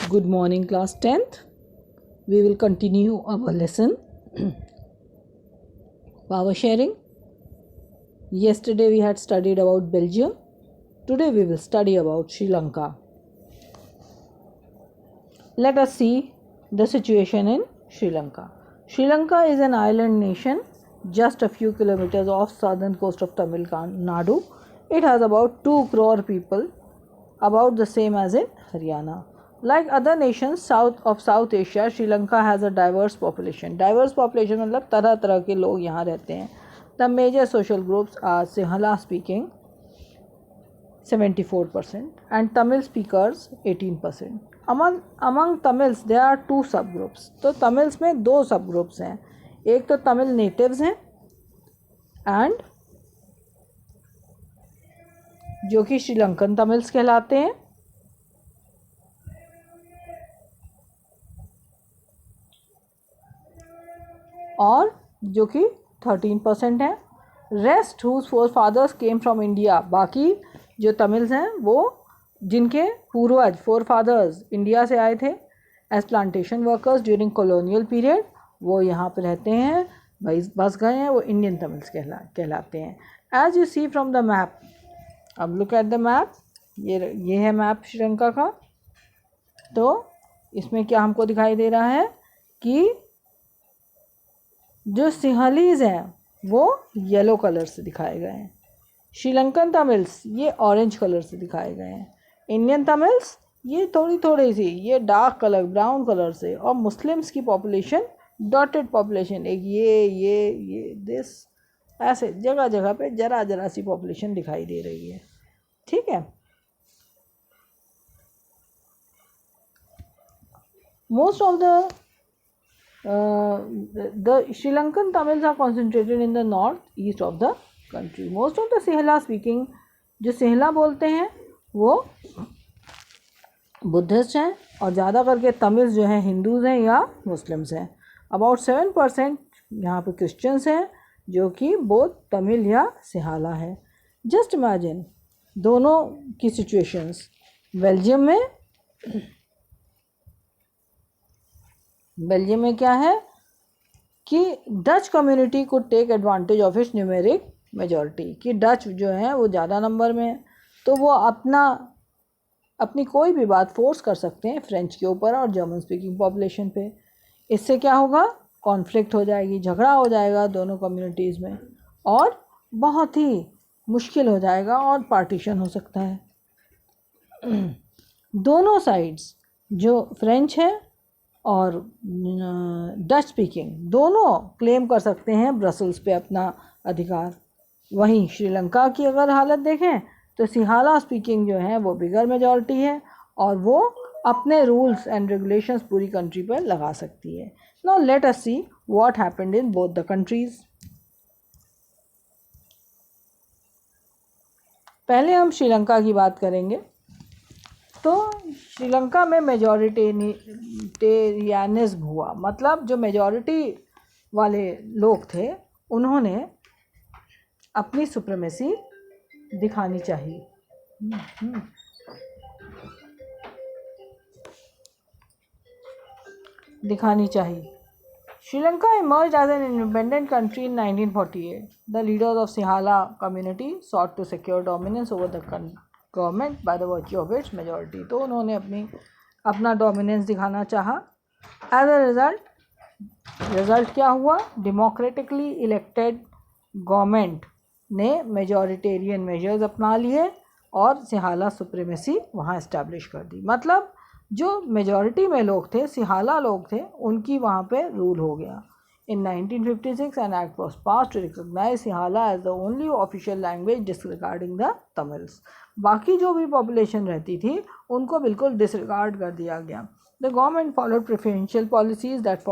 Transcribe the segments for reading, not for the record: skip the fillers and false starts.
Good morning, class 10th. We will continue our lesson power sharing. Yesterday we had studied about Belgium. Today we will study about Sri Lanka. Let us see the situation in Sri Lanka. Sri Lanka is an island nation just a few kilometers off southern coast of Tamil Nadu. It has about 2 crore people, about the same as in Haryana. Like other nations of South Asia, Sri Lanka has a diverse population. Diverse population मतलब तरह तरह के लोग यहाँ रहते हैं. The major social groups are Sinhala speaking 74% and Tamil speakers 18%. Among Tamils there are 2 subgroups. तो Tamils में 2 subgroups हैं. एक तो Tamil natives हैं and जो कि श्रीलंकन तमिल्स कहलाते हैं, और जो कि 13% है. Rest whose forefathers came from India. बाकी जो तमिल्स हैं वो जिनके पूर्वज फोर फादर्स इंडिया से आए थे as plantation workers during colonial period, वो यहाँ पे रहते हैं, बस गए हैं, वो इंडियन तमिल्स कहलाते हैं. As you see from the map, अब लुक एट द मैप. ये है मैप श्रीलंका का. तो इसमें क्या हमको दिखाई दे रहा है कि जो सिंहलीज हैं वो येलो कलर से दिखाए गए हैं. श्रीलंकन तमिल्स ये ऑरेंज कलर से दिखाए गए हैं. इंडियन तमिल्स ये थोड़ी सी ये डार्क कलर ब्राउन कलर से. और मुस्लिम्स की पॉपुलेशन डॉटेड पॉपुलेशन, एक ये दिस ऐसे जगह जगह पे जरा सी पॉपुलेशन दिखाई दे रही है. ठीक है. Most of the Sri Lankan Tamils are concentrated in the north east of the country. Most of the Sinhala speaking, जो सिंहला बोलते हैं वो बुद्धिस्ट हैं, और ज़्यादा करके तमिल्स जो हैं हिंदूज हैं या मुस्लिम्स हैं. अबाउट 7% यहाँ पे क्रिश्चियंस हैं जो कि बोथ तमिल या सिंहाला है. जस्ट इमेजिन दोनों की सिचुएशंस. बेल्जियम में क्या है कि डच कम्युनिटी को take advantage of its numeric majority, कि डच जो है वो ज़्यादा नंबर में, तो वो अपनी कोई भी बात फोर्स कर सकते हैं फ्रेंच के ऊपर और जर्मन स्पीकिंग पॉपुलेशन पे. इससे क्या होगा, कॉन्फ्लिक्ट हो जाएगी, झगड़ा हो जाएगा दोनों कम्युनिटीज़ में, और बहुत ही मुश्किल हो जाएगा और पार्टीशन हो सकता है. दोनों साइड्स जो फ्रेंच है और डच स्पीकिंग दोनों क्लेम कर सकते हैं ब्रसल्स पे अपना अधिकार. वहीं श्रीलंका की अगर हालत देखें तो सिंहाला स्पीकिंग जो है वो बिगर मेजॉरिटी है और वो अपने रूल्स एंड रेगुलेशंस पूरी कंट्री पर लगा सकती है. Now let us see what happened in both the countries. पहले हम श्रीलंका की बात करेंगे. तो श्रीलंका में मेजॉरिटेरियनिज्म हुआ, मतलब जो मेजॉरिटी वाले लोग थे उन्होंने अपनी सुप्रीमेसी दिखानी चाहिए. Sri Lanka emerged as an independent country in 1948. The leaders of Sinhala community sought to secure dominance over the government by the virtue of its majority. तो उन्होंने अपना डोमिनेंस दिखाना चाहा. एज अ रिज़ल्ट क्या हुआ, democratically elected government ने majoritarian measures अपना लिए और सिंहाला सुप्रीमेसी वहाँ इस्टेब्लिश कर दी. मतलब जो मेजॉरिटी में लोग थे, सिंहाला लोग थे, उनकी वहाँ पे रूल हो गया. In 1956, an act was passed to recognize Sinhala as the only official language disregarding the Tamils. बाकी जो भी population रहती थी उनको बिल्कुल disregard कर दिया गया. The government followed preferential policies that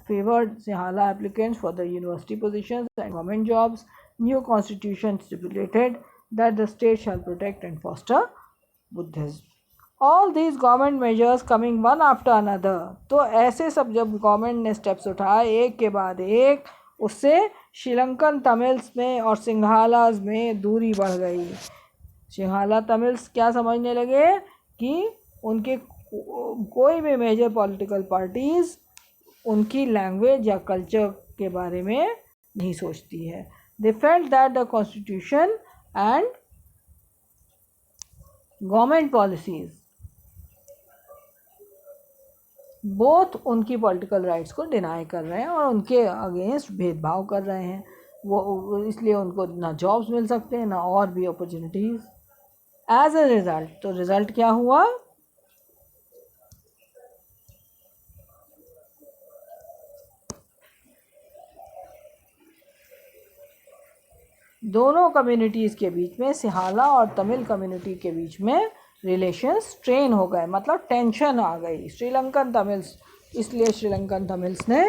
favored Sinhala applicants for the university positions and government jobs. New constitution stipulated that the state shall protect and foster Buddhism. All these government measures coming one after another. तो ऐसे सब जब government ने steps उठाए एक के बाद एक, उससे श्रीलंकन तमिल्स में और सिंघालाज में दूरी बढ़ गई. सिंहाला तमिल्स क्या समझने लगे कि उनके कोई भी मेजर पॉलिटिकल पार्टीज़ उनकी लैंग्वेज या कल्चर के बारे में नहीं सोचती है. They felt that the constitution and government policies both उनकी पॉलिटिकल राइट्स को डिनाई कर रहे हैं और उनके अगेंस्ट भेदभाव कर रहे हैं. वो इसलिए उनको ना जॉब्स मिल सकते हैं ना और भी अपॉर्चुनिटीज़. एज ए रिज़ल्ट, तो रिज़ल्ट क्या हुआ? दोनों कम्युनिटीज़ के बीच में, सिहाला और तमिल कम्युनिटी के बीच में रिलेशंस स्ट्रेन हो गए, मतलब टेंशन आ गई. श्रीलंकन तमिल्स, इसलिए श्रीलंकन तमिल्स ने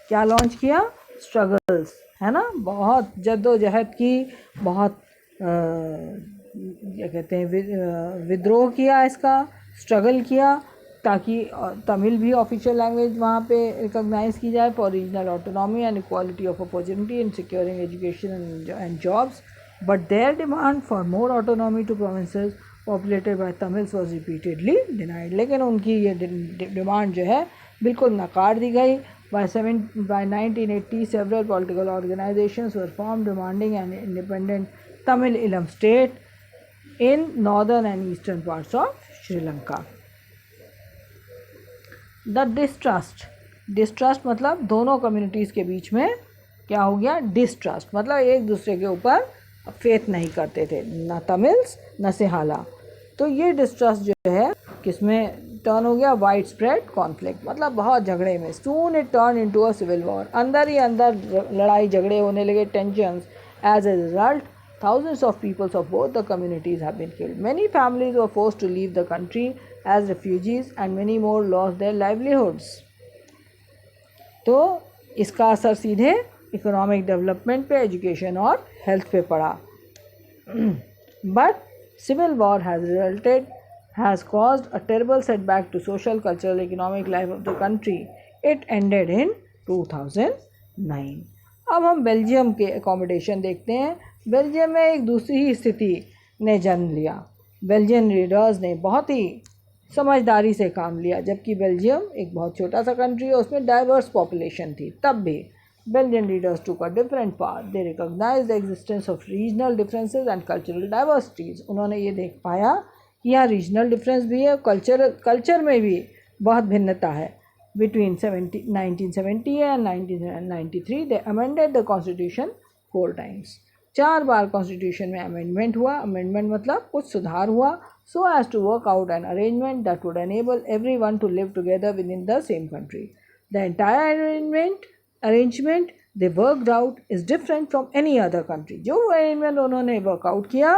क्या लॉन्च किया? स्ट्रगल्स, है ना, बहुत जद्दोजहद की, बहुत क्या कहते हैं, विद्रोह किया, इसका स्ट्रगल किया ताकि तमिल भी ऑफिशियल लैंग्वेज वहाँ पे रिकॉग्नाइज की जाए for regional autonomy and equality of opportunity in securing education and jobs. But their demand for more autonomy to provinces populated by Tamils was repeatedly denied. लेकिन उनकी ये डिमांड जो है बिल्कुल नकार दी गई. By 1980, several political organizations were formed demanding an independent Tamil Eelam state in northern and eastern parts of Sri Lanka. The distrust मतलब दोनों कम्युनिटीज़ के बीच में क्या हो गया? डिस्ट्रस्ट, मतलब एक दूसरे के ऊपर फेथ नहीं करते थे, ना तमिल्स ना सिहाला. तो ये डिस्ट्रस्ट जो है किसमें टर्न हो गया? वाइड स्प्रेड कॉन्फ्लिक्ट, मतलब बहुत झगड़े में. Soon it turn into a civil war, अंदर ही अंदर लड़ाई झगड़े होने लगे, tensions. As a result, thousands of peoples of both the communities have been killed. Many families were forced to leave the country as refugees and many more lost their livelihoods. तो इसका असर सीधे इकोनॉमिक डेवलपमेंट पे, education और health पे पड़ा. But civil war has caused a terrible setback to social, cultural, economic life of the country. It ended in 2009. अब हम बेल्जियम के अकोमोडेशन देखते हैं. बेल्जियम में एक दूसरी ही स्थिति ने जन्म लिया. बेल्जियन लीडर्स ने बहुत ही समझदारी से काम लिया. जबकि बेल्जियम एक बहुत छोटा सा कंट्री है, उसमें डाइवर्स पॉपुलेशन थी, तब भी Belgian leaders took a different path. They recognized the existence of regional differences and cultural diversities. उन्होंने ये देख पाया कि यहाँ रीजनल डिफरेंस भी है, कल्चर में भी बहुत भिन्नता है. Between 1970 and 1993, they amended the constitution 4 times. 4 bar constitution में अमेंडमेंट हुआ. अमेंडमेंट मतलब कुछ सुधार हुआ, so as to work out an arrangement that would enable everyone to live together within the same country. The entire arrangement they worked out is different from any other country. जो arrangement उन्होंने workout किया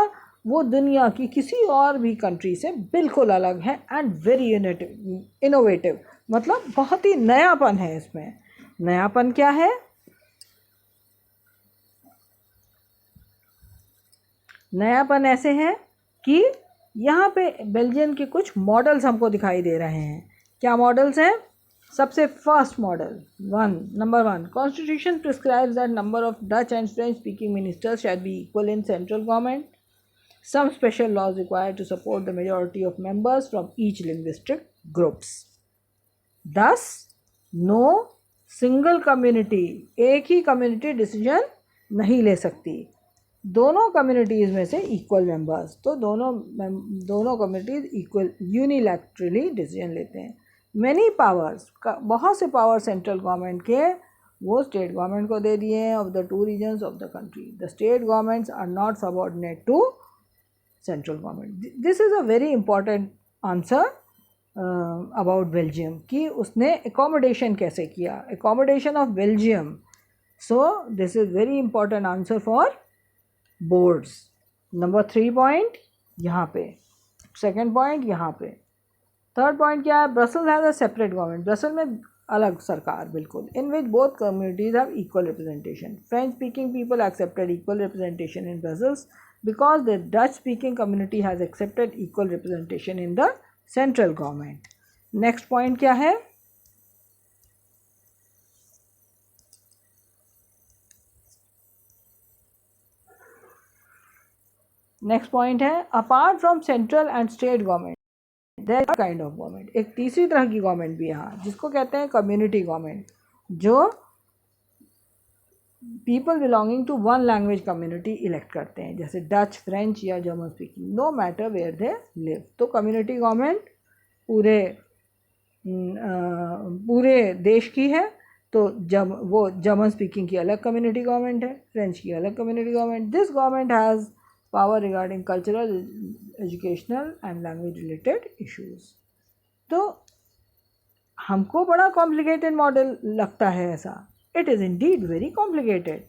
वो दुनिया की किसी और भी country से बिल्कुल अलग है. एंड वेरी इनोवेटिव, मतलब बहुत ही नयापन है इसमें. नयापन क्या है? नयापन ऐसे है कि यहाँ पे बेल्जियम के कुछ मॉडल्स हमको दिखाई दे रहे हैं. क्या मॉडल्स हैं? सबसे first model number 1, constitution prescribes that number of Dutch and French speaking ministers shall be equal in central government. Some special laws required to support the majority of members from each linguistic groups. Thus, no single community, एक ही community decision नहीं ले सकती. दोनों communities में से equal members, तो दोनों कम्युनिटीज़ इक्वल यूनिलैटरली डिसीजन लेते हैं. मैनी पावर्स, बहुत से पावर सेंट्रल गवर्नमेंट के वो स्टेट गवर्नमेंट को दे दिए हैं of the 2 regions of the country. The state governments are not subordinate to central government. This is a very important answer about Belgium कि उसने एकोमोडेशन कैसे किया, accommodation of Belgium. So this is very important answer for boards. Number 3 point यहाँ पे, second point यहाँ पे. Third point क्या है? Brussels has a separate government. Brussels में अलग सरकार बिल्कुल. In which both communities have equal representation. French speaking people accepted equal representation in Brussels because the Dutch speaking community has accepted equal representation in the central government. Next point क्या है? Next point है, apart from central and state government their kind of government, एक तीसरी तरह की government भी यहाँ जिसको कहते हैं कम्युनिटी गवर्नमेंट, जो people belonging to one language community elect करते हैं, जैसे डच, फ्रेंच या German speaking, no matter where they live. तो कम्युनिटी गवर्नमेंट पूरे पूरे देश की है, तो जब वो जर्मन स्पीकिंग की अलग कम्युनिटी गवर्नमेंट है, फ्रेंच की अलग community government. This government has power regarding cultural, educational and language related issues. तो हमको बड़ा कॉम्प्लिकेटेड मॉडल लगता है ऐसा। It is indeed very complicated,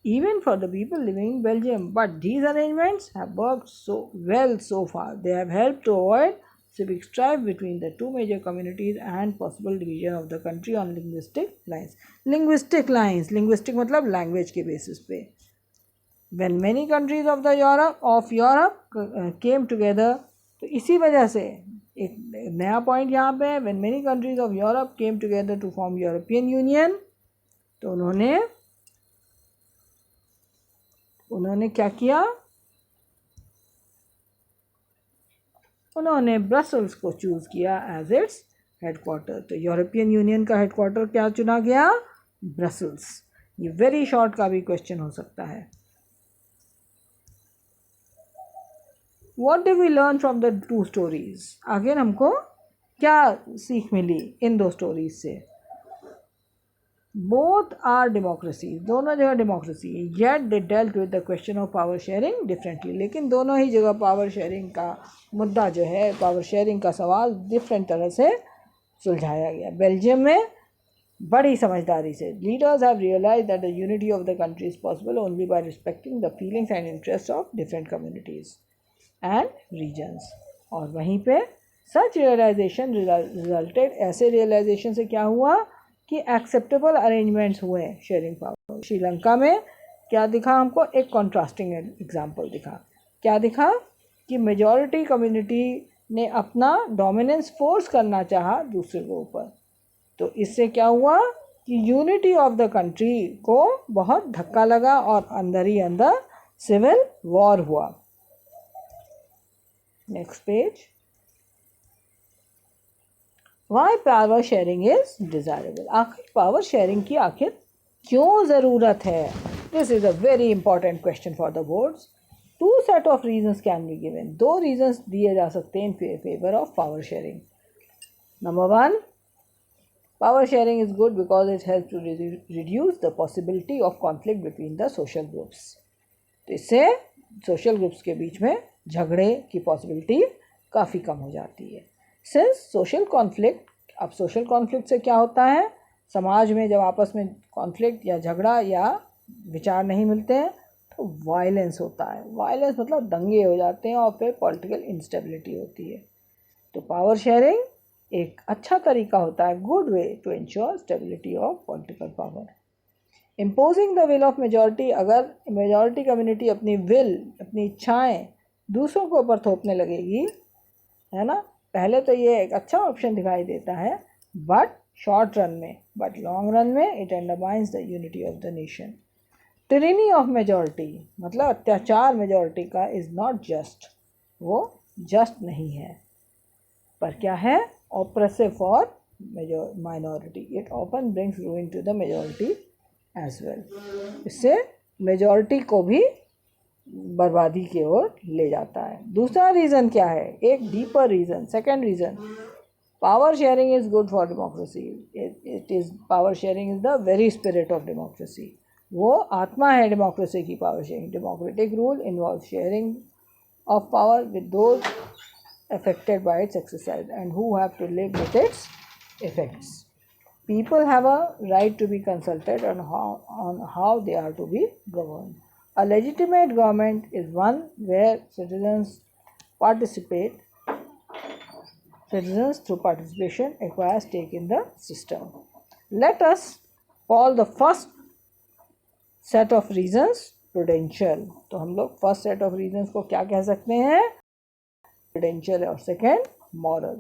even for the people living in Belgium. But these arrangements have worked so well so far. They have helped to avoid civic strife between the two major communities and possible division of the country on linguistic lines. Linguistic lines, linguistic मतलब language के basis पे. When many countries of Europe came together, तो इसी वजह से एक नया point यहाँ पे है, when many countries of Europe came together to form European Union, तो उन्होंने क्या किया, उन्होंने ब्रसल्स को चूज़ किया एज इट्स हेडक्वार्टर। तो यूरोपियन यूनियन का हेडक्वार्टर क्या चुना गया, ब्रसल्स। ये वेरी शॉर्ट का भी क्वेश्चन हो सकता है। What do we learn from the two stories, आखिर हमको क्या सीख मिली इन दो स्टोरीज से। बोथ आर डेमोक्रेसी, दोनों जगह डेमोक्रेसी है, yet they dealt with the question of power sharing differently, लेकिन दोनों ही जगह पावर शेयरिंग का मुद्दा जो है, पावर शेयरिंग का सवाल डिफरेंट तरह से सुलझाया गया। बेल्जियम में बड़ी समझदारी से leaders have realise that the unity of the country is possible only by respecting the feelings and interest of different communities and regions. और वहीं पे सच रियलाइजेशन रिजल्टेड, ऐसे रियलाइजेशन से क्या हुआ कि एक्सेप्टेबल अरेंजमेंट्स हुए शेयरिंग पावर। श्रीलंका में क्या दिखा हमको, एक कॉन्ट्रास्टिंग एग्जांपल दिखा। क्या दिखा कि मेजॉरिटी कम्युनिटी ने अपना डोमिनेंस फोर्स करना चाहा दूसरे के ऊपर, तो इससे क्या हुआ कि यूनिटी ऑफ द कंट्री को बहुत धक्का लगा और अंदर ही अंदर सिविल वॉर हुआ। Next page. Why power sharing is desirable, आखिर पावर शेयरिंग की आखिर क्यों ज़रूरत है। This is a very important question for the boards. Two set of reasons can be given, दो रीजन्स दिए जा सकते हैं in favour of power sharing. Number one, power sharing is good because it help to reduce the possibility of conflict between the social groups. तो इससे social groups के बीच में झगड़े की पॉसिबिलिटी काफ़ी कम हो जाती है। सिंस सोशल कॉन्फ्लिक्ट, अब सोशल कॉन्फ्लिक्ट से क्या होता है, समाज में जब आपस में कॉन्फ्लिक्ट या झगड़ा या विचार नहीं मिलते हैं तो वायलेंस होता है। वायलेंस मतलब दंगे हो जाते हैं और फिर पॉलिटिकल इंस्टेबिलिटी होती है। तो पावर शेयरिंग एक अच्छा तरीका होता है, good way to ensure stability of political power. Imposing the will of majority, अगर मेजॉरिटी कम्युनिटी अपनी विल, अपनी इच्छाएँ दूसरों के ऊपर थोपने लगेगी, है ना, पहले तो ये एक अच्छा ऑप्शन दिखाई देता है बट शॉर्ट रन में, बट लॉन्ग रन में it undermines the unity of the nation. Tyranny of majority मतलब अत्याचार मेजॉरिटी का इज़ नॉट जस्ट, वो जस्ट नहीं है, पर क्या है, oppressive for minority. It often brings ruin to the majority as well, इससे मेजॉरिटी को भी बर्बादी की ओर ले जाता है। दूसरा रीज़न क्या है, एक deeper reason, second reason, power sharing is good for democracy. It is, power sharing is the very spirit of democracy, वो आत्मा है डेमोक्रेसी की, power sharing. Democratic rule involve sharing of power with those affected by its exercise and who have to live with its effects. People have a right to be consulted on how they are to be governed. A legitimate government is one where citizens through participation acquire stake in the system. Let us call the first set of reasons prudential. तो हम लोग first set of reasons को क्या कह सकते हैं, prudential और second moral.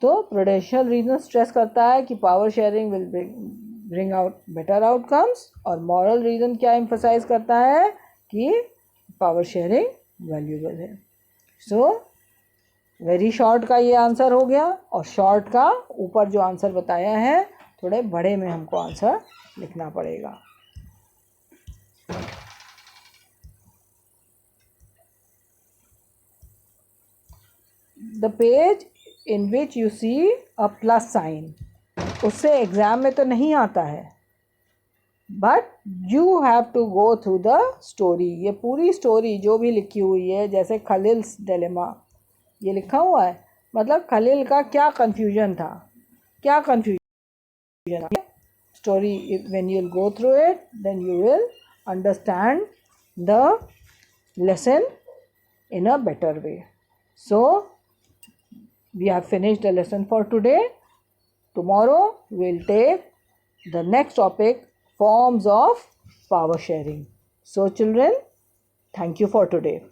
तो प्रूडेंशियल रीजन स्ट्रेस करता है कि power sharing will bring out better outcomes, और मॉरल रीजन क्या एम्फसाइज करता है कि पावर शेयरिंग वैल्यूएबल है। सो वेरी शॉर्ट का ये आंसर हो गया, और शॉर्ट का ऊपर जो आंसर बताया है थोड़े बड़े में हमको आंसर लिखना पड़ेगा। The page in which you see a plus sign, उससे एग्ज़ाम में तो नहीं आता है, but you have to go through the story. ये पूरी स्टोरी जो भी लिखी हुई है, जैसे खलील्स डिलेमा ये लिखा हुआ है, मतलब खलील का क्या कन्फ्यूजन था, क्या कन्फ्यूजन था, story when you will go through it then you will understand the lesson in a better way. So we have finished the lesson for today. Tomorrow we'll take the next topic, forms of power sharing. So children, thank you for today.